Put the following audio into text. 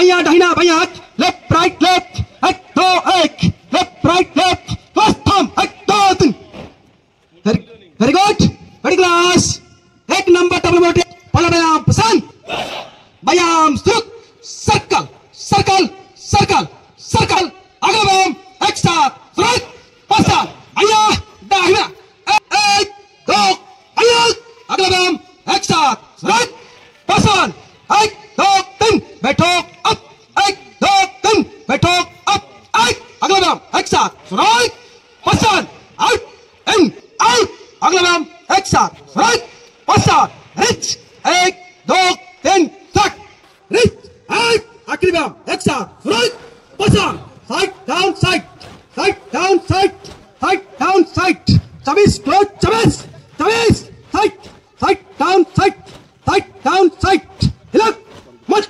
बायां दाहिना बायां हाथ, left right left, 1 2 1, left right left, first thumb 1 2 3, very good, बड़ी क्लास, 1 नंबर डबल मोटे, पहला व्यायाम पसंद, व्यायाम stroke, circle circle circle circle, अगला व्यायाम एक्स्ट्रा राइट पसंद, बायां दाहिना 1 2 बायां, अगला व्यायाम एक्स्ट्रा राइट पसंद, 1 2 3, बैठो अप, 1 2 3, बैठो अप, 1, अगला व्यायाम एक्स्ट्रा राइट पसंद, आउट इन आउट, अगला व्यायाम एक्स्ट्रा राइट पसंद, रिच 1 2 3 तक, रिच 1, आखिरी व्यायाम एक्स्ट्रा राइट पसंद, side down side, side down side, side down side, 24 close 24 24, side side down side, side down side, हिलक मत